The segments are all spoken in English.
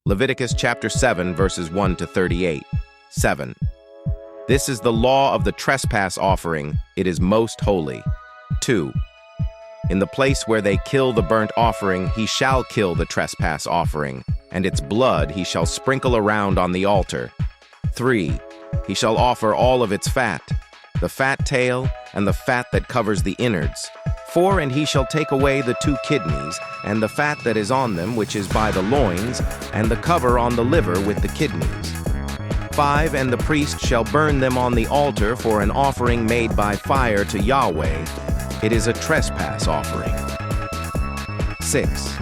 Leviticus chapter 7, verses 1 to 38. 7. This is the law of the trespass offering. It is most holy. 2. In the place where they kill the burnt offering, he shall kill the trespass offering, and its blood he shall sprinkle around on the altar. 3. He shall offer all of its fat, the fat tail and the fat that covers the innards. 4. And he shall take away the 2 kidneys, and the fat that is on them, which is by the loins, and the cover on the liver with the kidneys. 5. And the priest shall burn them on the altar for an offering made by fire to Yahweh. It is a trespass offering. 6.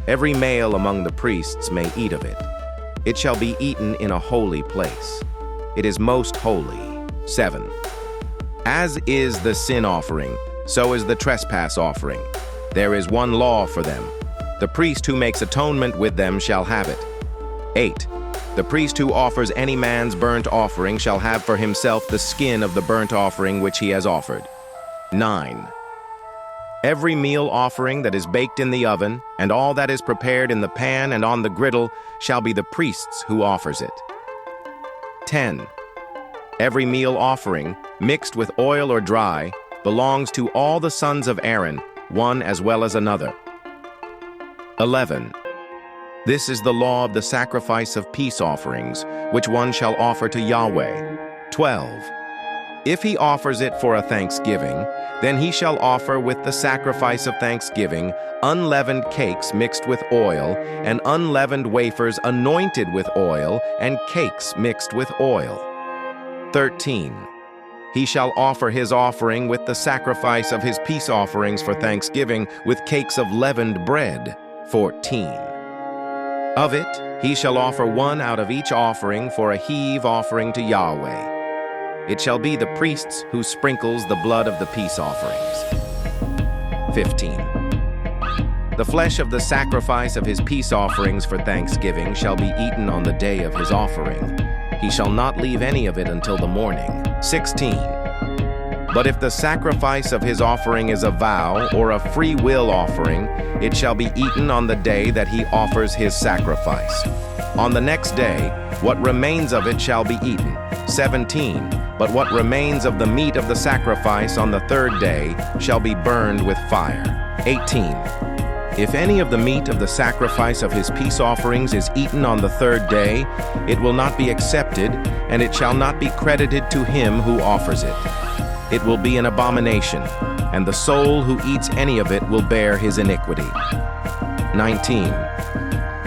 Every male among the priests may eat of it. It shall be eaten in a holy place. It is most holy. 7. As is the sin offering, so is the trespass offering. There is one law for them. The priest who makes atonement with them shall have it. 8. The priest who offers any man's burnt offering shall have for himself the skin of the burnt offering which he has offered. 9. Every meal offering that is baked in the oven, and all that is prepared in the pan and on the griddle, shall be the priest's who offers it. 10. Every meal offering, mixed with oil or dry, belongs to all the sons of Aaron, one as well as another. 11. This is the law of the sacrifice of peace offerings, which one shall offer to Yahweh. 12. If he offers it for a thanksgiving, then he shall offer with the sacrifice of thanksgiving unleavened cakes mixed with oil, and unleavened wafers anointed with oil, and cakes mixed with oil. 13. He shall offer his offering with the sacrifice of his peace offerings for thanksgiving with cakes of leavened bread. 14. Of it he shall offer one out of each offering for a heave offering to Yahweh. It shall be the priest's who sprinkles the blood of the peace offerings. 15. The flesh of the sacrifice of his peace offerings for thanksgiving shall be eaten on the day of his offering. He shall not leave any of it until the morning. 16. But if the sacrifice of his offering is a vow or a free will offering, it shall be eaten on the day that he offers his sacrifice. On the next day, what remains of it shall be eaten. 17. But what remains of the meat of the sacrifice on the third day shall be burned with fire. 18. If any of the meat of the sacrifice of his peace offerings is eaten on the third day, it will not be accepted, and it shall not be credited to him who offers it. It will be an abomination, and the soul who eats any of it will bear his iniquity. 19.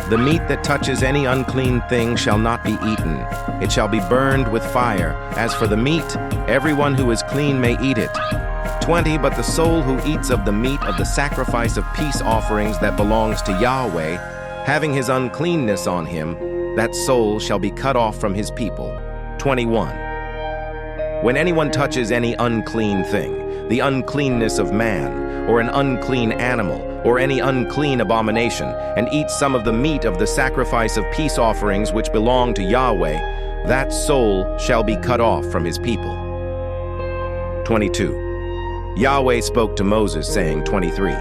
The meat that touches any unclean thing shall not be eaten. It shall be burned with fire. As for the meat, everyone who is clean may eat it. 20. But the soul who eats of the meat of the sacrifice of peace offerings that belongs to Yahweh, having his uncleanness on him, that soul shall be cut off from his people. 21. When anyone touches any unclean thing, the uncleanness of man, or an unclean animal, or any unclean abomination, and eats some of the meat of the sacrifice of peace offerings which belong to Yahweh, that soul shall be cut off from his people. 22. Yahweh spoke to Moses, saying, 23.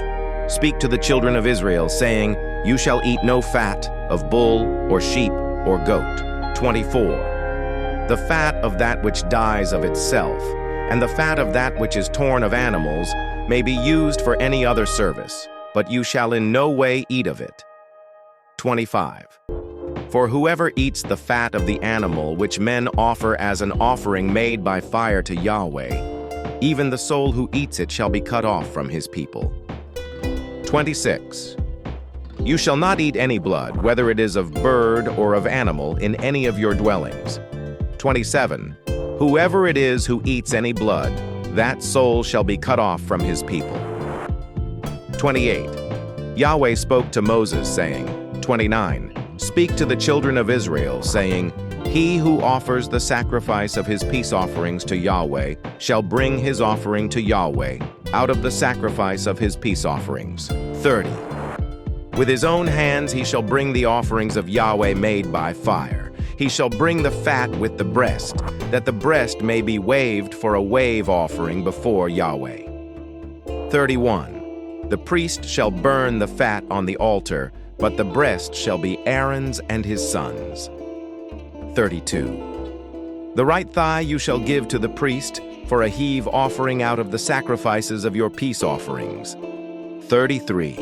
Speak to the children of Israel, saying, You shall eat no fat of bull or sheep or goat. 24. The fat of that which dies of itself, and the fat of that which is torn of animals, may be used for any other service, but you shall in no way eat of it. 25. For whoever eats the fat of the animal which men offer as an offering made by fire to Yahweh, even the soul who eats it shall be cut off from his people. 26. You shall not eat any blood, whether it is of bird or of animal, in any of your dwellings. 27. Whoever it is who eats any blood, that soul shall be cut off from his people. 28. Yahweh spoke to Moses, saying, 29. Speak to the children of Israel, saying, He who offers the sacrifice of his peace offerings to Yahweh shall bring his offering to Yahweh out of the sacrifice of his peace offerings. 30. With his own hands he shall bring the offerings of Yahweh made by fire. He shall bring the fat with the breast, that the breast may be waved for a wave offering before Yahweh. 31. The priest shall burn the fat on the altar, but the breast shall be Aaron's and his sons. 32. The right thigh you shall give to the priest for a heave offering out of the sacrifices of your peace offerings. 33.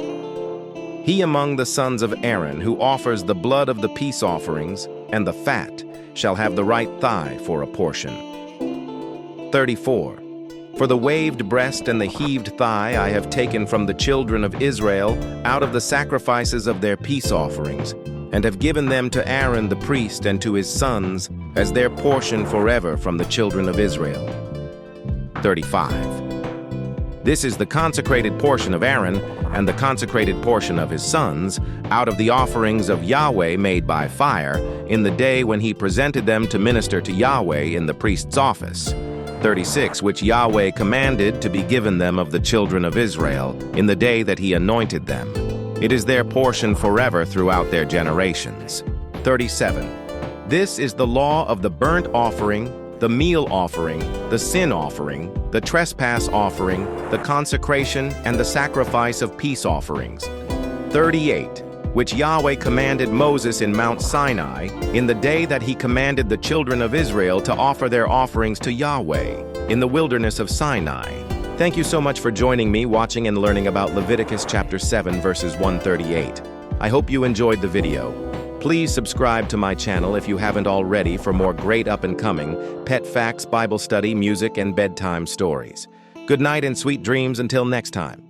He among the sons of Aaron who offers the blood of the peace offerings and the fat shall have the right thigh for a portion. 34. For the waved breast and the heaved thigh I have taken from the children of Israel out of the sacrifices of their peace offerings, and have given them to Aaron the priest and to his sons as their portion forever from the children of Israel. 35. This is the consecrated portion of Aaron and the consecrated portion of his sons out of the offerings of Yahweh made by fire in the day when he presented them to minister to Yahweh in the priest's office. 36. Which Yahweh commanded to be given them of the children of Israel in the day that he anointed them. It is their portion forever throughout their generations. 37. This is the law of the burnt offering, the meal offering, the sin offering, the trespass offering, the consecration, and the sacrifice of peace offerings. 38. Which Yahweh commanded Moses in Mount Sinai in the day that he commanded the children of Israel to offer their offerings to Yahweh in the wilderness of Sinai. Thank you so much for joining me, watching and learning about Leviticus chapter 7 verses 138. I hope you enjoyed the video. Please subscribe to my channel if you haven't already for more great up-and-coming pet facts, Bible study, music, and bedtime stories. Good night and sweet dreams until next time.